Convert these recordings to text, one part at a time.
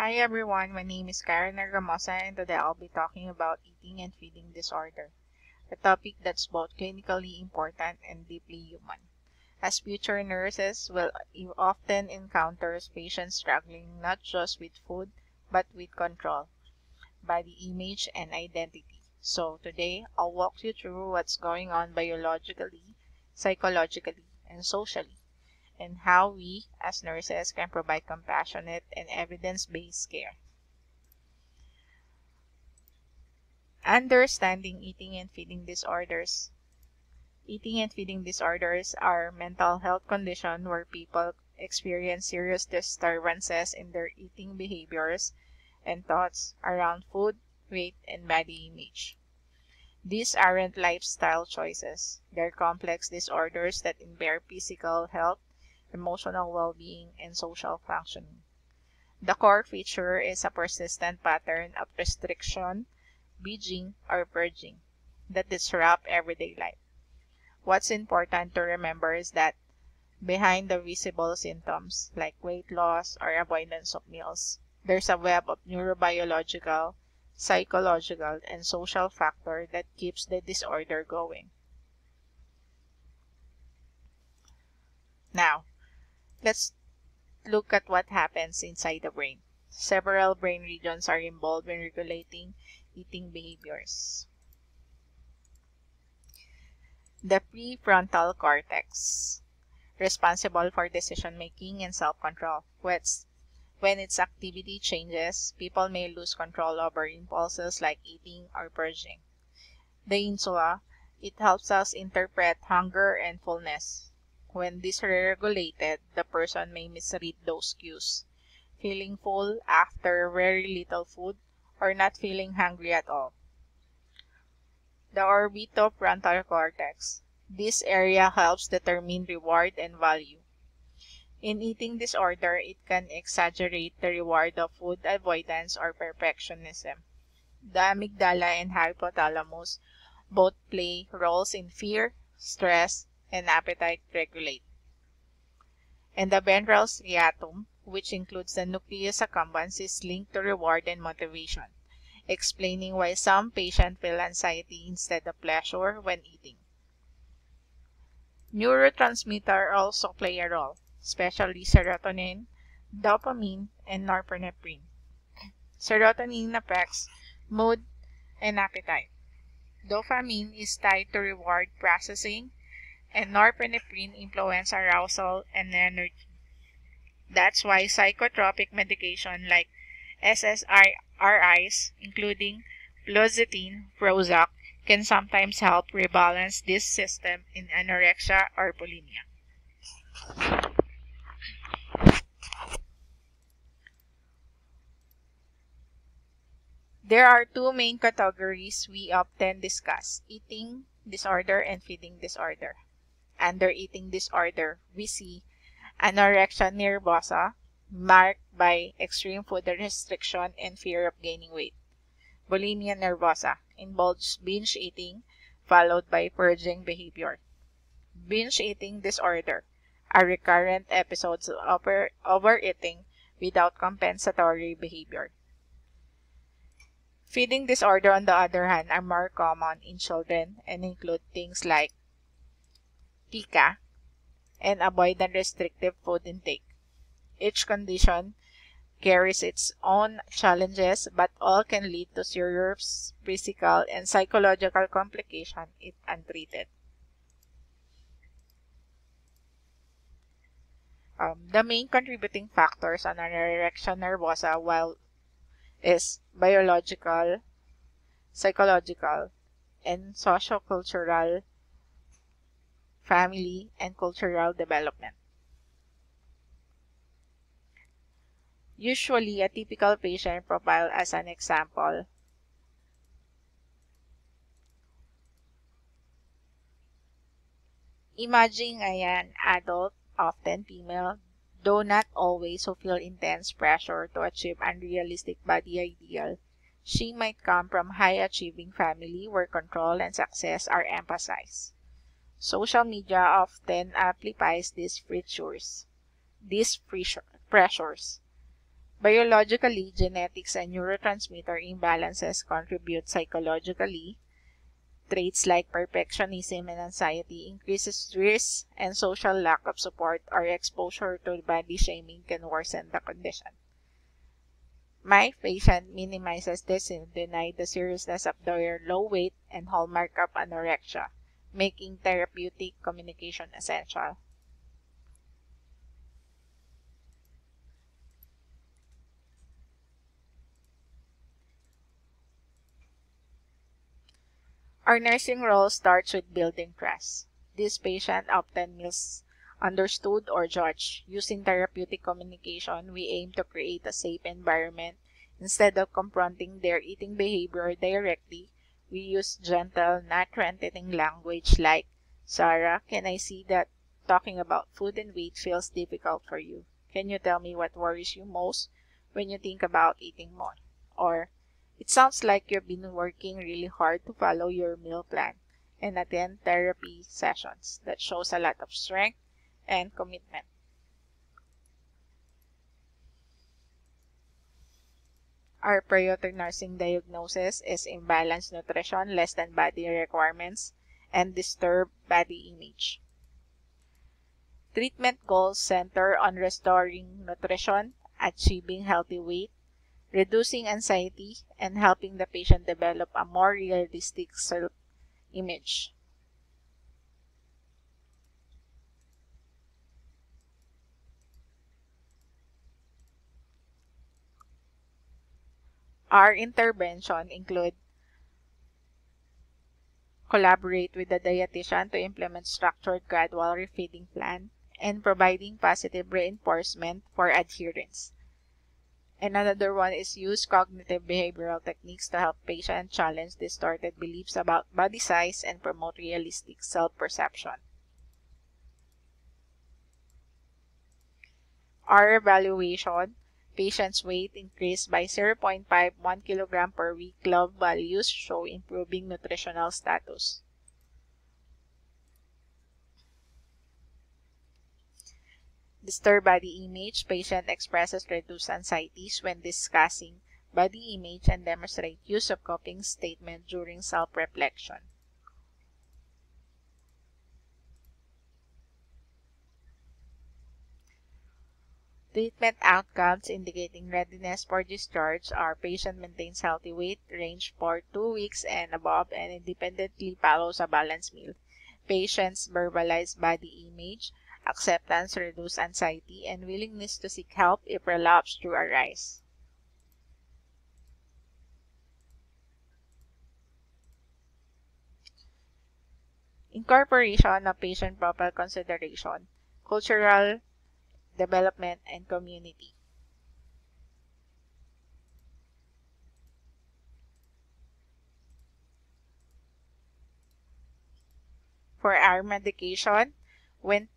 Hi everyone, my name is Karen Argamosa and today I'll be talking about eating and feeding disorder, a topic that's both clinically important and deeply human. As future nurses will often encounter patients struggling not just with food but with control, body image, and identity. So today I'll walk you through what's going on biologically, psychologically, and socially, and how we, as nurses, can provide compassionate and evidence-based care. Understanding eating and feeding disorders. Eating and feeding disorders are mental health conditions where people experience serious disturbances in their eating behaviors and thoughts around food, weight, and body image. These aren't lifestyle choices. They're complex disorders that impair physical health, emotional well-being, and social functioning. The core feature is a persistent pattern of restriction, binging, or purging that disrupt everyday life. What's important to remember is that behind the visible symptoms like weight loss or avoidance of meals, there's a web of neurobiological, psychological, and social factors that keeps the disorder going. Now, let's look at what happens inside the brain. Several brain regions are involved in regulating eating behaviors. The prefrontal cortex, responsible for decision-making and self-control. When its activity changes, people may lose control over impulses like eating or purging. The insula, it helps us interpret hunger and fullness. When dysregulated, the person may misread those cues, feeling full after very little food or not feeling hungry at all. The orbitofrontal cortex. This area helps determine reward and value. In eating disorder, it can exaggerate the reward of food avoidance or perfectionism. The amygdala and hypothalamus both play roles in fear, stress, and appetite regulate. And the ventral striatum, which includes the nucleus accumbens, is linked to reward and motivation, explaining why some patients feel anxiety instead of pleasure when eating. Neurotransmitters also play a role, especially serotonin, dopamine, and norepinephrine. Serotonin affects mood and appetite. Dopamine is tied to reward processing, and norepinephrine influences arousal and energy. That's why psychotropic medication like SSRIs, including fluoxetine, Prozac, can sometimes help rebalance this system in anorexia or bulimia. There are two main categories we often discuss: eating disorder and feeding disorder. Under eating disorder, we see anorexia nervosa, marked by extreme food restriction and fear of gaining weight. Bulimia nervosa involves binge eating followed by purging behavior. Binge eating disorder are recurrent episodes of overeating without compensatory behavior. Feeding disorder, on the other hand, are more common in children and include things like pica and avoidant restrictive food intake. Each condition carries its own challenges, but all can lead to serious physical and psychological complications if untreated. The main contributing factors on anorexia nervosa is biological, psychological, and sociocultural, family, and cultural development. Usually, a typical patient profile as an example. Imagine an adult, often female, though not always, who feel intense pressure to achieve unrealistic body ideal. She might come from high-achieving family where control and success are emphasized. Social media often amplifies these pressures. Biologically, genetics and neurotransmitter imbalances contribute psychologically. Traits like perfectionism and anxiety increases risk, and social lack of support or exposure to body shaming can worsen the condition. My patient minimizes this and denied the seriousness of their low weight and hallmark of anorexia, making therapeutic communication essential. Our nursing role starts with building trust. This patient often misunderstood or judged. Using therapeutic communication, we aim to create a safe environment. Instead of confronting their eating behavior directly, we use gentle, not threatening language like, "Sarah, can I see that talking about food and weight feels difficult for you? Can you tell me what worries you most when you think about eating more?" Or, "It sounds like you've been working really hard to follow your meal plan and attend therapy sessions." That shows a lot of strength and commitment. Our priority nursing diagnosis is imbalanced nutrition, less than body requirements, and disturbed body image. Treatment goals center on restoring nutrition, achieving healthy weight, reducing anxiety, and helping the patient develop a more realistic self-image. Our intervention include collaborate with the dietitian to implement structured gradual refeeding plan and providing positive reinforcement for adherence. And another one is use cognitive behavioral techniques to help patients challenge distorted beliefs about body size and promote realistic self-perception. Our evaluation, patient's weight increased by 0.51 kg per week. Love values show improving nutritional status. Disturbed body image, patient expresses reduced anxieties when discussing body image and demonstrate use of coping statement during self-reflection. Treatment outcomes indicating readiness for discharge are patient maintains healthy weight range for 2 weeks and above and independently follows a balanced meal. Patients verbalize body image, acceptance, reduce anxiety, and willingness to seek help if relapse do arise. Incorporation of patient profile consideration, cultural development, and community. For our medication, when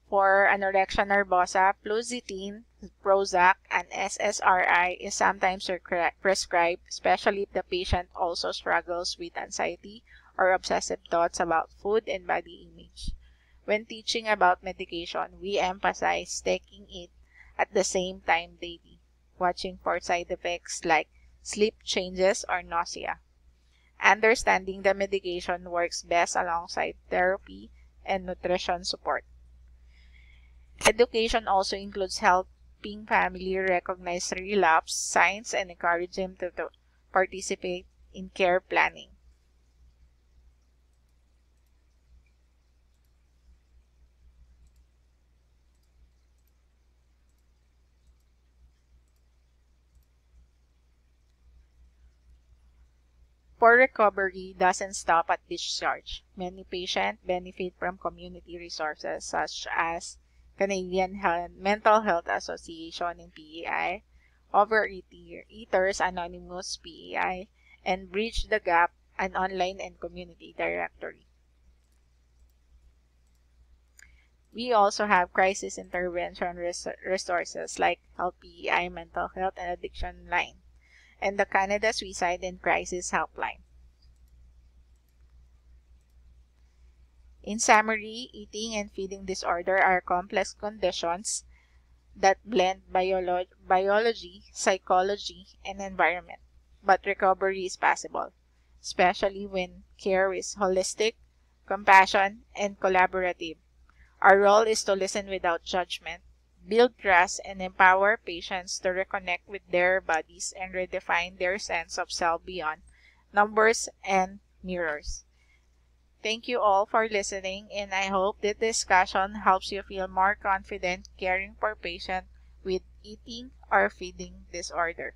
for anorexia nervosa, fluoxetine, Prozac, and SSRI is sometimes prescribed, especially if the patient also struggles with anxiety or obsessive thoughts about food and body image. When teaching about medication, we emphasize taking it at the same time daily, watching for side effects like sleep changes or nausea. Understanding the medication works best alongside therapy and nutrition support. Education also includes helping family recognize relapse signs and encourage them to participate in care planning. Poor recovery doesn't stop at discharge. Many patients benefit from community resources such as Canadian Mental Health Association in PEI, Overeaters Anonymous PEI, and Bridge the Gap, an online and community directory. We also have crisis intervention resources like Help PEI Mental Health and Addiction Line, and the Canada Suicide and Crisis Helpline. In summary, eating and feeding disorder are complex conditions that blend biology, psychology, and environment. But recovery is possible, especially when care is holistic, compassion, and collaborative. Our role is to listen without judgment, build trust, and empower patients to reconnect with their bodies and redefine their sense of self beyond numbers and mirrors. Thank you all for listening, and I hope this discussion helps you feel more confident caring for patients with eating or feeding disorder.